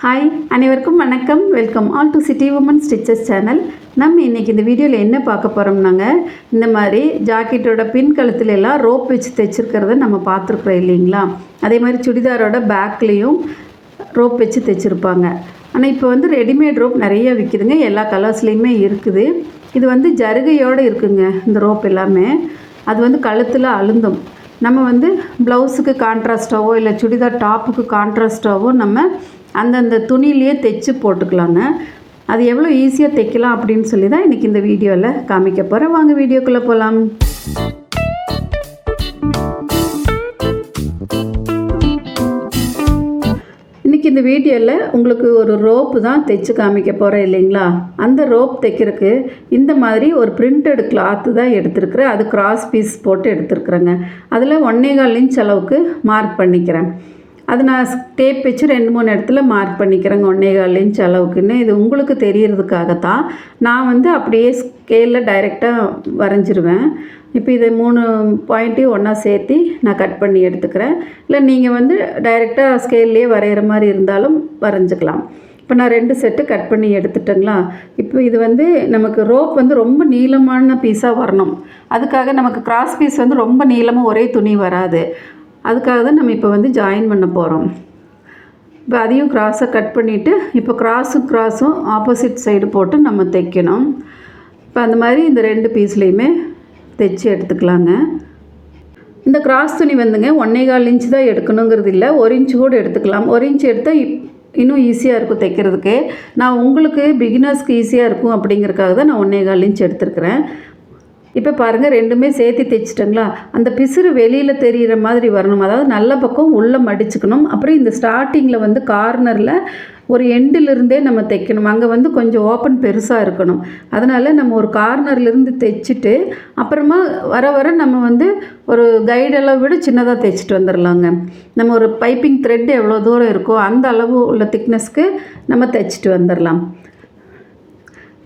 Hi, அனைவருக்கும் வணக்கம். Welcome all to city women stitches channel. நம்ம இன்றைக்கி இந்த வீடியோவில் என்ன பார்க்க போகிறோம்னாங்க, இந்த மாதிரி ஜாக்கெட்டோட பின் கழுத்துல எல்லாம் ரோப் வச்சு தைச்சிருக்கிறத நம்ம பார்த்துருக்குறோம் இல்லைங்களா. அதே மாதிரி சுடிதாரோட பேக்லேயும் ரோப் வச்சு தைச்சிருப்பாங்க. ஆனால் இப்போ ரெடிமேட் ரோப் நிறைய விற்கிதுங்க, எல்லா கலர்ஸ்லேயுமே இருக்குது. இது ஜருகையோடு இருக்குங்க இந்த ரோப் எல்லாமே. அது கழுத்தில் அழுந்தும். நம்ம ப்ளவுஸுக்கு கான்ட்ராஸ்ட்டாவோ இல்லை சுடிதார் டாப்புக்கு கான்ட்ராஸ்ட்டாவோ நம்ம அந்தந்த துணியிலேயே தைச்சி போட்டுக்கலாங்க. அது எவ்வளோ ஈஸியாக தைக்கலாம் அப்படின்னு சொல்லி தான் இன்றைக்கி இந்த வீடியோவில் காமிக்க போகிறேன். வாங்க வீடியோக்குள்ளே போகலாம். இன்றைக்கி இந்த வீடியோவில் உங்களுக்கு ஒரு ரோப்பு தான் தைச்சி காமிக்க போகிறேன் இல்லைங்களா. அந்த ரோப் தைக்கிறதுக்கு இந்த மாதிரி ஒரு பிரிண்டட் கிளாத்து தான் எடுத்துருக்குறேன். அது கிராஸ் பீஸ் போட்டு எடுத்துருக்குறேங்க. அதில் 1.25 இன்ச் அளவுக்கு மார்க் பண்ணிக்கிறேன். அது நான் டேப் வச்சு 2-3 இடத்துல மார்க் பண்ணிக்கிறேங்க 1.25 இன்ச் அளவுக்குன்னு. இது உங்களுக்கு தெரியறதுக்காகத்தான். நான் அப்படியே ஸ்கேலில் டைரெக்டாக வரைஞ்சிருவேன். இப்போ இதை 3 பாயிண்ட்டையும் ஒன்றா சேர்த்து நான் கட் பண்ணி எடுத்துக்கிறேன். இல்லை நீங்கள் டைரெக்டாக ஸ்கேல்லையே வரைகிற மாதிரி இருந்தாலும் வரைஞ்சிக்கலாம். இப்போ நான் 2 செட்டு கட் பண்ணி எடுத்துட்டேங்களா. இப்போ இது நமக்கு ரோப் ரொம்ப நீளமான பீஸாக வரணும். அதுக்காக நமக்கு கிராஸ் பீஸ் ரொம்ப நீளமாக ஒரே துணி வராது. அதுக்காக தான் நம்ம இப்போ ஜாயின் பண்ண போகிறோம். இப்போ அதையும் கிராஸை கட் பண்ணிவிட்டு இப்போ கிராஸும் ஆப்போசிட் சைடு போட்டு நம்ம தைக்கணும். இப்போ அந்த மாதிரி இந்த 2 பீஸ்லேயுமே தைச்சி எடுத்துக்கலாங்க. இந்த கிராஸ் துணி 1.25 இன்ச் தான் எடுக்கணுங்கிறது இல்லை, 1 இன்ச்சு கூட எடுத்துக்கலாம். 1 இன்ச் எடுத்தால் இன்னும் ஈஸியாக இருக்கும் தைக்கிறதுக்கு. நான் உங்களுக்கு பிகினர்ஸ்க்கு ஈஸியாக இருக்கும் அப்படிங்கிறதுக்காக தான் நான் 1.25 இன்ச் எடுத்துருக்கிறேன். இப்போ பாருங்கள், ரெண்டுமே சேர்த்து தைச்சிட்டங்களா. அந்த பிசுறு வெளியில் தெரிகிற மாதிரி வரணும். அதாவது நல்ல பக்கம் உள்ளே மடிச்சுக்கணும். அப்புறம் இந்த ஸ்டார்டிங்கில் கார்னரில் ஒரு எண்டிலிருந்தே நம்ம தைக்கணும். அங்கே கொஞ்சம் ஓப்பன் பெருசாக இருக்கணும். அதனால் நம்ம ஒரு கார்னர்லேருந்து தைச்சிட்டு அப்புறமா வர வர நம்ம ஒரு கைடெல்லாம் விட சின்னதாக தைச்சிட்டு வந்துடலாங்க. நம்ம ஒரு பைப்பிங் த்ரெட் எவ்வளோ தூரம் இருக்கோ அந்த அளவு உள்ள திக்னஸ்க்கு நம்ம தைச்சிட்டு வந்துடலாம்.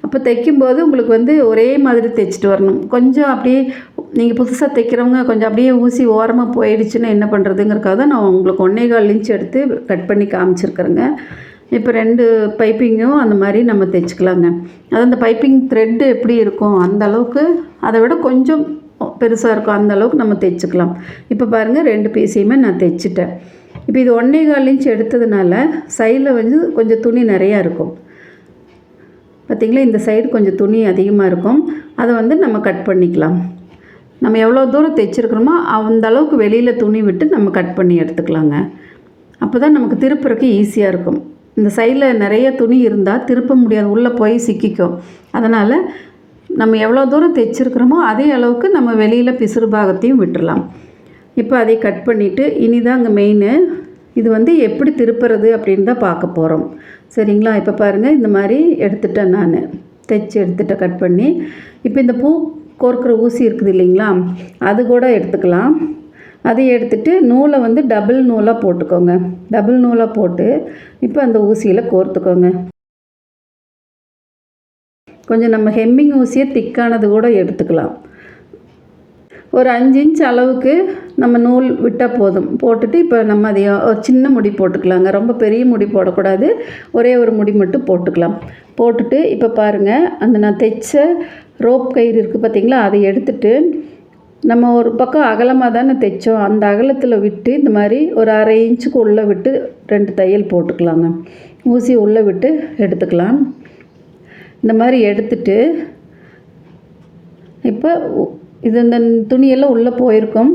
அப்போ தைக்கும்போது உங்களுக்கு ஒரே மாதிரி தைச்சிட்டு வரணும். கொஞ்சம் அப்படியே நீங்கள் புதுசாக தைக்கிறவங்க கொஞ்சம் அப்படியே ஊசி ஓரமாக போயிடுச்சுன்னா என்ன பண்ணுறதுங்கிறக்காக தான் நான் உங்களுக்கு 1.25 இன்ச் எடுத்து கட் பண்ணி காமிச்சிருக்கிறேங்க. இப்போ 2 பைப்பிங்கும் அந்த மாதிரி நம்ம தைச்சிக்கலாங்க. அது அந்த பைப்பிங் த்ரெட்டு எப்படி இருக்கும் அந்த அளவுக்கு, அதை விட கொஞ்சம் பெருசாக இருக்கும் அந்த அளவுக்கு நம்ம தைச்சிக்கலாம். இப்போ பாருங்கள், 2 பீஸையுமே நான் தைச்சிட்டேன். இப்போ இது 1.25 இன்ச் எடுத்ததுனால சைடில் கொஞ்சம் துணி நிறையா இருக்கும். பார்த்திங்களா, இந்த சைடு கொஞ்சம் துணி அதிகமாக இருக்கும். அதை நம்ம கட் பண்ணிக்கலாம். நம்ம எவ்வளோ தூரம் தைச்சிருக்கிறோமோ அந்த அளவுக்கு வெளியில் துணி விட்டு நம்ம கட் பண்ணி எடுத்துக்கலாங்க. அப்போ தான் நமக்கு திருப்புறக்கு ஈஸியாக இருக்கும். இந்த சைடில் நிறைய துணி இருந்தால் திருப்ப முடியாது, உள்ளே போய் சிக்கிக்கும். அதனால் நம்ம எவ்வளோ தூரம் தைச்சிருக்கிறோமோ அதே அளவுக்கு நம்ம வெளியில் பிசுறு பாகத்தையும் விட்டுடலாம். இப்போ அதை கட் பண்ணிவிட்டு இனிதான் அங்கே மெயின். இது எப்படி திருப்புறது அப்படின்னு தான் பார்க்க போகிறோம். சரிங்களா. இப்போ பாருங்கள், இந்த மாதிரி எடுத்துட்டேன், நான் தைச்சி எடுத்துட்டேன் கட் பண்ணி. இப்போ இந்த பூ கோர்க்குற ஊசி இருக்குது இல்லைங்களா, அது கூட எடுத்துக்கலாம். அதை எடுத்துகிட்டு நூலை டபுள் நூலாக போட்டுக்கோங்க. டபுள் நூலாக போட்டு இப்போ அந்த ஊசியில் கோர்த்துக்கோங்க. கொஞ்சம் நம்ம ஹெம்மிங் ஊசியை திக்கானது கூட எடுத்துக்கலாம். ஒரு 5 இன்ச் அளவுக்கு நம்ம நூல் விட்டால் போதும். போட்டுட்டு இப்போ நம்ம அதை ஒரு சின்ன முடி போட்டுக்கலாங்க. ரொம்ப பெரிய முடி போடக்கூடாது, ஒரே ஒரு முடி மட்டும் போட்டுக்கலாம். போட்டுட்டு இப்போ பாருங்கள், அந்த நான் தைச்ச ரோப் கயிறு இருக்குது பார்த்திங்களா, அதை எடுத்துட்டு நம்ம ஒரு பக்கம் அகலமாக தானே தைச்சோம், அந்த அகலத்தில் விட்டு இந்த மாதிரி ஒரு 1/2 இன்ச்சுக்கு உள்ளே விட்டு 2 தையல் போட்டுக்கலாங்க. ஊசி உள்ளே விட்டு எடுத்துக்கலாம். இந்த மாதிரி எடுத்துட்டு இப்போ இது இந்த துணியெல்லாம் உள்ளே போயிருக்கும்.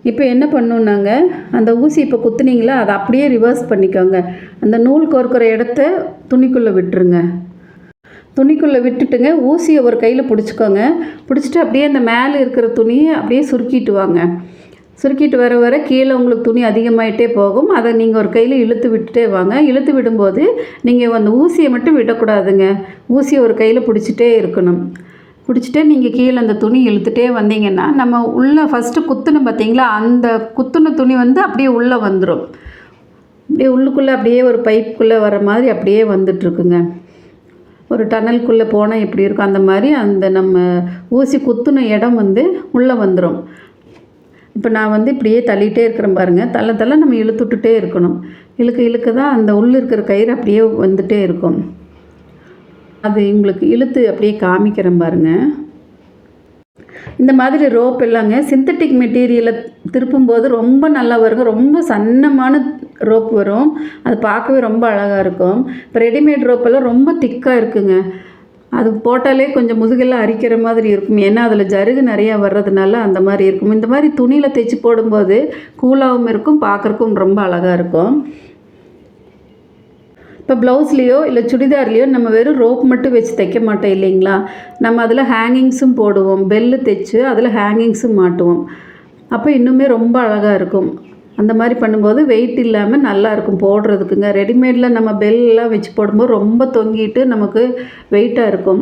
இப்போ என்ன பண்ணணுன்னாங்க, அந்த ஊசி இப்போ குத்துனீங்களா அதை அப்படியே ரிவர்ஸ் பண்ணிக்கோங்க. அந்த நூல் கோர்க்குற இடத்த துணிக்குள்ளே விட்டுருங்க. துணிக்குள்ளே விட்டுட்டுங்க ஊசியை ஒரு கையில் பிடிச்சிக்கோங்க. பிடிச்சிட்டு அப்படியே அந்த மேலே இருக்கிற துணியை அப்படியே சுருக்கிட்டு வாங்க. சுருக்கிட்டு வர வர கீழே உங்களுக்கு துணி அதிகமாகிட்டே போகும். அதை நீங்கள் ஒரு கையில் இழுத்து விட்டுட்டே வாங்க. இழுத்து விடும்போது நீங்கள் அந்த ஊசியை மட்டும் விடக்கூடாதுங்க. ஊசியை ஒரு கையில் பிடிச்சிட்டே இருக்கணும். பிடிச்சிட்டு நீங்கள் கீழே அந்த துணி இழுத்துட்டே வந்தீங்கன்னா நம்ம உள்ளே ஃபஸ்ட்டு குத்துணும் பார்த்தீங்களா, அந்த குத்துன துணி அப்படியே உள்ளே வந்துடும். அப்படியே உள்ளுக்குள்ளே அப்படியே ஒரு பைப்புக்குள்ளே வர மாதிரி அப்படியே வந்துட்டுருக்குங்க. ஒரு டனலுக்குள்ளே போனால் எப்படி இருக்கும் அந்த மாதிரி அந்த நம்ம ஊசி குத்துன இடம் உள்ளே வந்துடும். இப்போ நான் இப்படியே தள்ளிகிட்டே இருக்கிறேன் பாருங்கள். தள்ள நம்ம இழுத்துட்டுட்டே இருக்கணும். இழுக்க இழுக்க தான் அந்த உள்ளே இருக்கிற கயிறு அப்படியே வந்துகிட்டே இருக்கும். அது உங்களுக்கு இழுத்து அப்படியே காமிக்கிறேன் பாருங்கள். இந்த மாதிரி ரோப் எல்லாங்க சிந்தட்டிக் மெட்டீரியலை திருப்பும்போது ரொம்ப நல்லா வருங்க. ரொம்ப சன்னமான ரோப் வரும். அது பார்க்கவே ரொம்ப அழகாக இருக்கும். இப்போ ரெடிமேட் ரோப்பெல்லாம் ரொம்ப திக்காக இருக்குங்க. அது போட்டாலே கொஞ்சம் முதுகெல்லாம் அரிக்கிற மாதிரி இருக்கும். ஏன்னா அதில் ஜருகு நிறையா வர்றதுனால அந்த மாதிரி இருக்கும். இந்த மாதிரி துணியில் தைச்சி போடும்போது கூலாகவும் இருக்கும், பார்க்குறக்கும் ரொம்ப அழகாக இருக்கும். இப்போ ப்ளவுஸ்லேயோ இல்லை சுடிதார்லேயோ நம்ம வெறும் ரோப் மட்டும் வச்சு தைக்க மாட்டோம் இல்லைங்களா? நம்ம அதில் ஹேங்கிங்ஸும் போடுவோம். பெல்லு தைச்சு அதில் ஹேங்கிங்ஸும் மாட்டுவோம். அப்போ இன்னுமே ரொம்ப அழகாக இருக்கும். அந்த மாதிரி பண்ணும்போது வெயிட் இல்லாமல் நல்லாயிருக்கும் போடுறதுக்குங்க. ரெடிமேடில் நம்ம பெல்லாம் வச்சு போடும்போது ரொம்ப தொங்கிட்டு நமக்கு வெயிட்டாக இருக்கும்.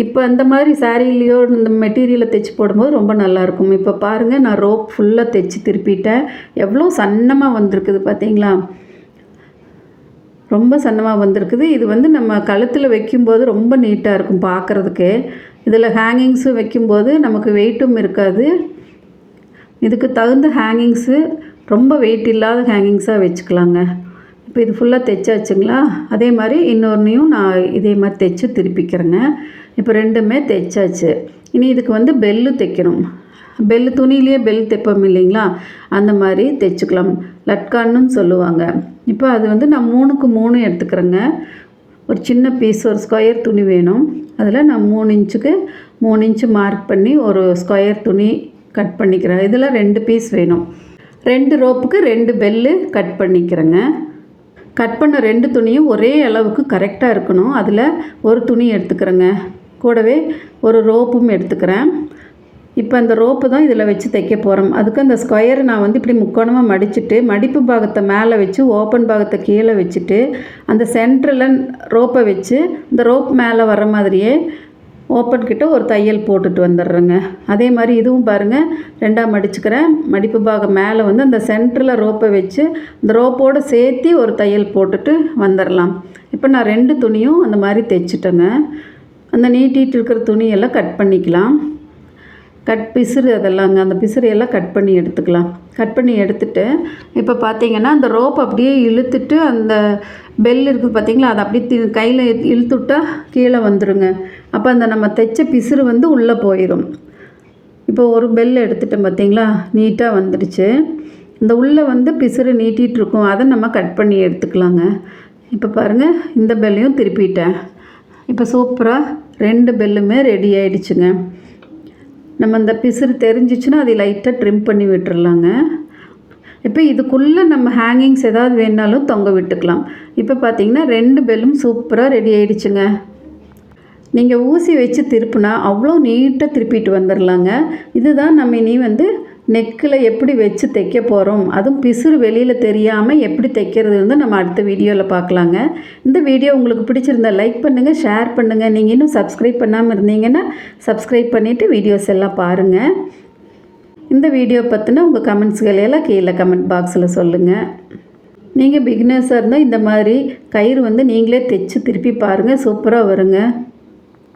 இப்போ அந்த மாதிரி சாரீலேயோ இந்த மெட்டீரியலை தைச்சி போடும்போது ரொம்ப நல்லாயிருக்கும். இப்போ பாருங்கள், நான் ரோப் ஃபுல்லாக தைச்சி திருப்பிட்டேன். எவ்வளோ சன்னமாக வந்திருக்குது பார்த்தீங்களா? ரொம்ப சன்னமாக வந்திருக்குது. இது வந்து நம்ம கழுத்தில் வைக்கும்போது ரொம்ப நீட்டாக இருக்கும் பார்க்குறதுக்கு. இதில் ஹேங்கிங்ஸும் வைக்கும்போது நமக்கு வெயிட்டும் இருக்காது. இதுக்கு தகுந்த ஹேங்கிங்ஸு ரொம்ப வெயிட் இல்லாத ஹேங்கிங்ஸாக வச்சுக்கலாங்க. இப்போ இது ஃபுல்லாக தைச்சாச்சுங்களா? அதே மாதிரி இன்னொன்றையும் நான் இதே மாதிரி தைச்சி திருப்பிக்கிறேங்க. இப்போ ரெண்டுமே தைச்சாச்சு. இனி இதுக்கு வந்து பெல்லு தைக்கணும். பெல்லு துணியிலேயே பெல் தைப்போம் இல்லைங்களா? அந்த மாதிரி தைச்சிக்கலாம். லட்கான்னு சொல்லுவாங்க. இப்போ அது வந்து நான் 3க்கு 3 எடுத்துக்கிறேங்க. ஒரு சின்ன பீஸ், ஒரு ஸ்கொயர் துணி வேணும். அதில் நான் 3 இன்ச்சுக்கு 3 இன்ச்சு மார்க் பண்ணி ஒரு ஸ்கொயர் துணி கட் பண்ணிக்கிறேன். இதில் 2 பீஸ் வேணும். 2 ரோப்புக்கு 2 பெல்லு கட் பண்ணிக்கிறேங்க. கட் பண்ண 2 துணியும் ஒரே அளவுக்கு கரெக்டாக இருக்கணும். அதில் ஒரு துணி எடுத்துக்கிறேங்க. கூடவே ஒரு ரோப்பும் எடுத்துக்கிறேன். இப்போ அந்த ரோப்பு தான் இதில் வச்சு தைக்க போகிறோம். அதுக்கு அந்த ஸ்கொயரை நான் வந்து இப்படி முக்கோணமாக மடிச்சுட்டு மடிப்பு பாகத்தை மேலே வச்சு ஓப்பன் பாகத்தை கீழே வச்சுட்டு அந்த சென்டரில் ரோப்பை வச்சு இந்த ரோப் மேலே வர மாதிரியே ஓப்பன் கிட்ட ஒரு தையல் போட்டுட்டு வந்துடுறேங்க. அதே மாதிரி இதுவும் பாருங்கள், 2ஆக மடிச்சுக்கிறேன். மடிப்பு பாகம் மேலே வந்து அந்த சென்டரில் ரோப்பை வச்சு இந்த ரோப்போடு சேர்த்து ஒரு தையல் போட்டுட்டு வந்துடலாம். இப்போ நான் 2 துணியும் அந்த மாதிரி தைச்சிட்டேங்க. அந்த நீட்டிகிட்டு இருக்கிற துணியெல்லாம் கட் பண்ணிக்கலாம். பிசுறு அதெல்லாங்க, அந்த பிசுறையெல்லாம் கட் பண்ணி எடுத்துக்கலாம். கட் பண்ணி எடுத்துகிட்டு இப்போ பார்த்தீங்கன்னா அந்த ரோப் அப்படியே இழுத்துட்டு அந்த பெல் இருக்குது பார்த்தீங்களா, அதை அப்படியே கையில் இழுத்துவிட்டா கீழே வந்துடுங்க. அப்போ அந்த நம்ம தைச்ச பிசுறு வந்து உள்ளே போயிடும். இப்போ ஒரு பெல் எடுத்துட்டேன் பார்த்தீங்களா, நீட்டாக வந்துடுச்சு. இந்த உள்ளே வந்து பிசுறு நீட்டிகிட்டு இருக்கும், அதை நம்ம கட் பண்ணி எடுத்துக்கலாங்க. இப்போ பாருங்கள், இந்த பெல்லையும் திருப்பிட்டேன். இப்போ சூப்பராக 2 பெல்லுமே ரெடி ஆகிடுச்சுங்க. நம்ம அந்த பிசுறு தெரிஞ்சிச்சுன்னா அதை லைட்டாக ட்ரிம் பண்ணி விட்டுறலாங்க. இப்போ இதுக்குள்ளே நம்ம ஹேங்கிங்ஸ் ஏதாவது வேணாலும் தொங்க விட்டுக்கலாம். இப்போ பார்த்தீங்கன்னா 2 பெல்லும் சூப்பராக ரெடி ஆகிடுச்சுங்க. நீங்கள் ஊசி வச்சு திருப்பினா அவ்வளோ நீட்டாக திருப்பிட்டு வந்துடலாங்க. இதுதான் நம்ம இனி வந்து நெக்கில் எப்படி வச்சு தைக்க போகிறோம், அதுவும் பிசுறு வெளியில் தெரியாமல் எப்படி தைக்கிறது வந்து நம்ம அடுத்த வீடியோவில் பார்க்கலாங்க. இந்த வீடியோ உங்களுக்கு பிடிச்சிருந்தா லைக் பண்ணுங்கள், ஷேர் பண்ணுங்கள். நீங்கள் இன்னும் சப்ஸ்கிரைப் பண்ணாமல் இருந்தீங்கன்னா சப்ஸ்கிரைப் பண்ணிவிட்டு வீடியோஸ் எல்லாம் பாருங்கள். இந்த வீடியோ பற்றின உங்கள் கமெண்ட்ஸ்கள் எல்லாம் கீழே கமெண்ட் பாக்ஸில் சொல்லுங்கள். நீங்கள் பிகினர்ஸாக இருந்தால் இந்த மாதிரி கயிறு வந்து நீங்களே தைச்சி திருப்பி பாருங்கள், சூப்பராக வருங்க.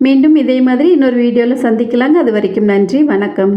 மீண்டும் இதே மாதிரி இன்னொரு வீடியோவில் சந்திக்கலாங்க. அது வரைக்கும் நன்றி, வணக்கம்.